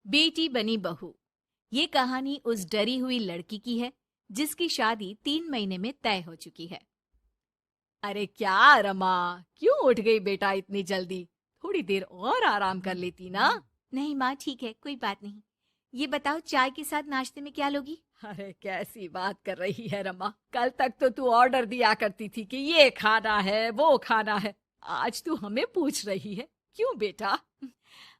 बेटी बनी बहू। ये कहानी उस डरी हुई लड़की की है जिसकी शादी 3 महीने में तय हो चुकी है। अरे क्या रमा, क्यों उठ गई बेटा इतनी जल्दी? थोड़ी देर और आराम कर लेती ना। नहीं माँ, ठीक है, कोई बात नहीं। ये बताओ, चाय के साथ नाश्ते में क्या लोगी? अरे कैसी बात कर रही है रमा, कल तक तो तू ऑर्डर दिया करती थी कि ये खाना है वो खाना है। आज तू हमें पूछ रही है, क्यों बेटा?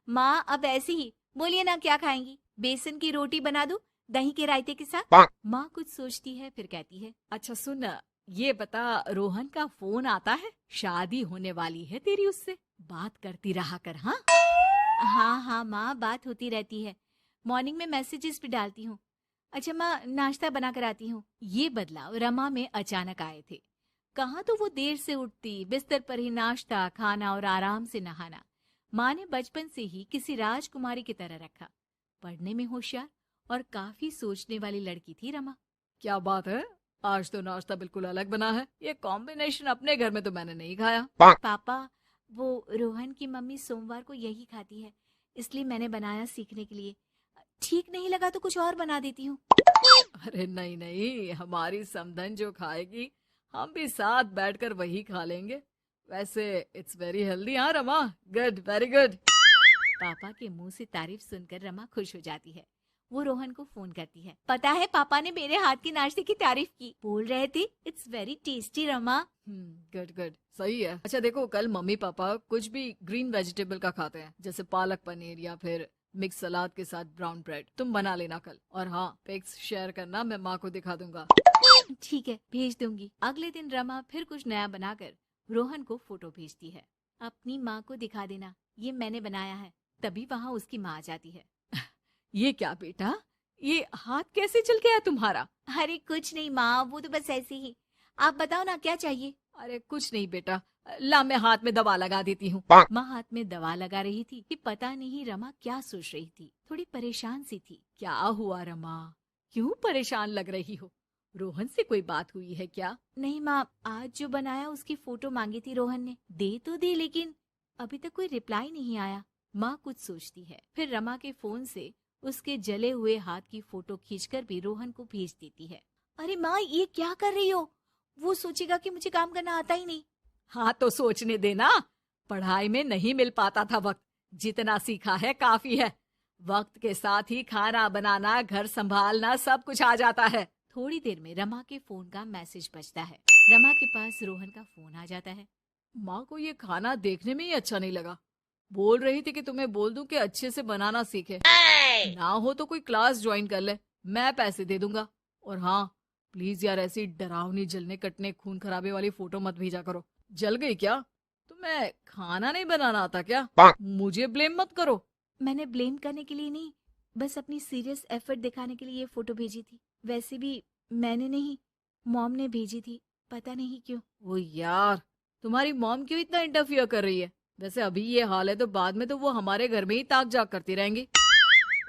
माँ अब ऐसे ही बोलिए ना, क्या खाएंगी? बेसन की रोटी बना दूं दही के रायते के साथ? माँ कुछ सोचती है फिर कहती है, अच्छा सुन, ये बता, रोहन का फोन आता है? शादी होने वाली है तेरी उससे, बात करती रहा कर। हाँ हाँ हाँ माँ, बात होती रहती है, मॉर्निंग में मैसेजेस भी डालती हूँ। अच्छा माँ, नाश्ता बना कर आती हूँ। ये बदलाव रमा में अचानक आए थे। कहाँ तो वो देर से उठती, बिस्तर पर ही नाश्ता खाना और आराम से नहाना। माँ ने बचपन से ही किसी राजकुमारी की तरह रखा। पढ़ने में होशियार और काफी सोचने वाली लड़की थी रमा। क्या बात है, आज तो नाश्ता बिल्कुल अलग बना है। ये कॉम्बिनेशन अपने घर में तो मैंने नहीं खाया। पापा, वो रोहन की मम्मी सोमवार को यही खाती है, इसलिए मैंने बनाया सीखने के लिए। ठीक नहीं लगा तो कुछ और बना देती हूँ। अरे नहीं नहीं, हमारी समधन जो खाएगी हम भी साथ बैठकर वही खा लेंगे। वैसे इट्स वेरी हेल्दी। हाँ रमा, गुड, वेरी गुड। पापा के मुंह से तारीफ सुनकर रमा खुश हो जाती है। वो रोहन को फोन करती है, पता है पापा ने मेरे हाथ के नाश्ते की तारीफ की, बोल रहे थे it's very tasty Rama. Good good, सही है। अच्छा देखो, कल मम्मी पापा कुछ भी ग्रीन वेजिटेबल का खाते हैं, जैसे पालक पनीर या फिर मिक्स सलाद के साथ ब्राउन ब्रेड। तुम बना लेना कल, और हाँ पिक्स शेयर करना, मैं माँ को दिखा दूंगा। ठीक है, भेज दूंगी। अगले दिन रमा फिर कुछ नया बनाकर रोहन को फोटो भेजती है। अपनी माँ को दिखा देना, ये मैंने बनाया है। तभी वहाँ उसकी माँ आ जाती है। ये क्या बेटा, ये हाथ कैसे चल गया तुम्हारा? अरे कुछ नहीं माँ, वो तो बस ऐसे ही। आप बताओ ना, क्या चाहिए? अरे कुछ नहीं बेटा, ला मैं हाथ में दवा लगा देती हूँ। माँ हाथ में दवा लगा रही थी कि पता नहीं रमा क्या सोच रही थी। थोड़ी परेशान सी थी। क्या हुआ रमा, क्यों परेशान लग रही हो? रोहन से कोई बात हुई है क्या? नहीं माँ, आज जो बनाया उसकी फोटो मांगी थी रोहन ने, दे तो दी, लेकिन अभी तक कोई रिप्लाई नहीं आया। माँ कुछ सोचती है, फिर रमा के फोन से उसके जले हुए हाथ की फोटो खींचकर भी रोहन को भेज देती है। अरे माँ, ये क्या कर रही हो? वो सोचेगा कि मुझे काम करना आता ही नहीं। हाँ तो सोचने देना, पढ़ाई में नहीं मिल पाता था वक्त, जितना सीखा है काफी है। वक्त के साथ ही खाना बनाना, घर संभालना सब कुछ आ जाता है। थोड़ी देर में रमा के फोन का मैसेज बजता है। रमा के पास रोहन का फोन आ जाता है। माँ को ये खाना देखने में ही अच्छा नहीं लगा, बोल रही थी कि तुम्हें बोल दूं कि अच्छे से बनाना सीखे। ना हो तो कोई क्लास ज्वाइन कर ले, मैं पैसे दे दूंगा। और हाँ, प्लीज यार ऐसी डरावनी जलने कटने खून खराबे वाली फोटो मत भेजा करो। जल गई क्या? तुम्हें खाना नहीं बनाना आता क्या? मुझे ब्लेम मत करो। मैंने ब्लेम करने के लिए नहीं, बस अपनी सीरियस एफर्ट दिखाने के लिए ये फोटो भेजी थी। वैसे भी मैंने नहीं, मॉम ने भेजी थी, पता नहीं क्यों। ओ यार, तुम्हारी मॉम क्यों इतना इंटरफियर कर रही है? वैसे अभी ये हाल है तो बाद में तो वो हमारे घर में ही ताक जाग करती रहेंगी।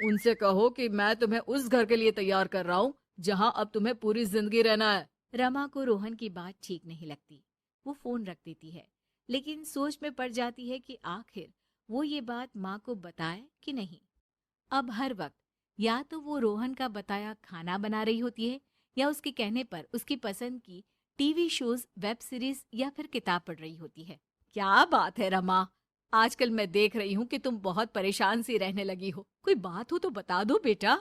उनसे कहो कि मैं तुम्हें उस घर के लिए तैयार कर रहा हूँ जहाँ अब तुम्हें पूरी जिंदगी रहना है। रमा को रोहन की बात ठीक नहीं लगती। वो फोन रख देती है, लेकिन सोच में पड़ जाती है कि आखिर वो ये बात माँ को बताए कि नहीं। अब हर वक्त या तो वो रोहन का बताया खाना बना रही होती है, या उसके कहने पर उसकी पसंद की टीवी शोज, वेब सीरीज या फिर किताब पढ़ रही होती है। क्या बात है रमा, आजकल मैं देख रही हूँ कि तुम बहुत परेशान सी रहने लगी हो। कोई बात हो तो बता दो बेटा।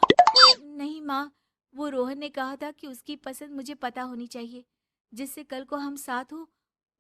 नहीं माँ, वो रोहन ने कहा था कि उसकी पसंद मुझे पता होनी चाहिए, जिससे कल को हम साथ हो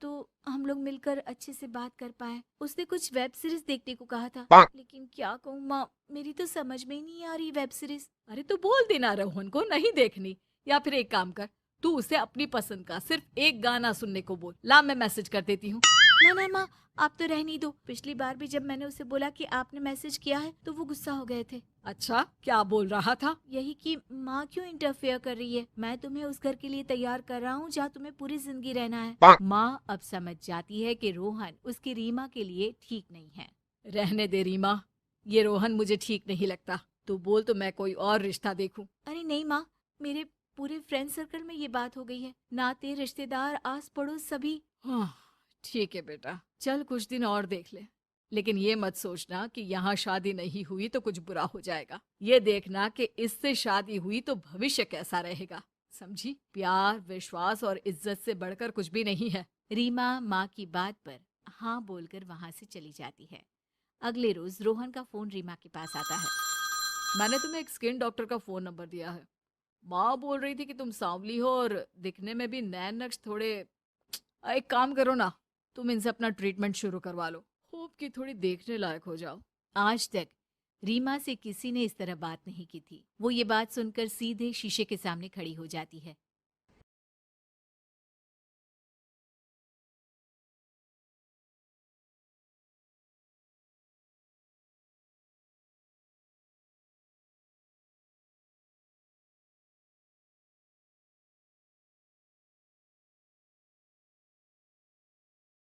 तो हम लोग मिलकर अच्छे से बात कर पाए। उसने कुछ वेब सीरीज देखने को कहा था, लेकिन क्या कहूँ माँ, मेरी तो समझ में ही नहीं आ रही वेब सीरीज। अरे तो बोल देना रोहन को नहीं देखनी, या फिर एक काम कर, तू उसे अपनी पसंद का सिर्फ एक गाना सुनने को बोल। ला मैं मैसेज कर देती हूँ। ना ना माँ, आप तो रहने दो। पिछली बार भी जब मैंने उसे बोला कि आपने मैसेज किया है तो वो गुस्सा हो गए थे। अच्छा, क्या बोल रहा था? यही कि माँ क्यों इंटरफेयर कर रही है, मैं तुम्हें उस घर के लिए तैयार कर रहा हूँ जहाँ तुम्हें पूरी जिंदगी रहना है। माँ अब समझ जाती है कि रोहन उसकी रीमा के लिए ठीक नहीं है। रहने दे रीमा, ये रोहन मुझे ठीक नहीं लगता। तू बोल तो मैं कोई और रिश्ता देखूं। अरे नहीं माँ, मेरे पूरे फ्रेंड सर्कल में ये बात हो गई है, नाते रिश्तेदार आस पड़ोस सभी। हाँ ठीक है बेटा, चल कुछ दिन और देख ले। लेकिन ये मत सोचना कि यहाँ शादी नहीं हुई तो कुछ बुरा हो जाएगा। ये देखना कि इससे शादी हुई तो भविष्य कैसा रहेगा। समझी? प्यार, विश्वास और इज्जत से बढ़कर कुछ भी नहीं है। रीमा माँ की बात पर हाँ बोलकर वहां से चली जाती है। अगले रोज रोहन का फोन रीमा के पास आता है। मैंने तुम्हें एक स्किन डॉक्टर का फोन नंबर दिया है। माँ बोल रही थी कि तुम सांवली हो और दिखने में भी नैन नक्श थोड़े। एक काम करो ना, तुम इनसे अपना ट्रीटमेंट शुरू करवा लो। होप कि थोड़ी देखने लायक हो जाओ। आज तक रीमा से किसी ने इस तरह बात नहीं की थी। वो ये बात सुनकर सीधे शीशे के सामने खड़ी हो जाती है।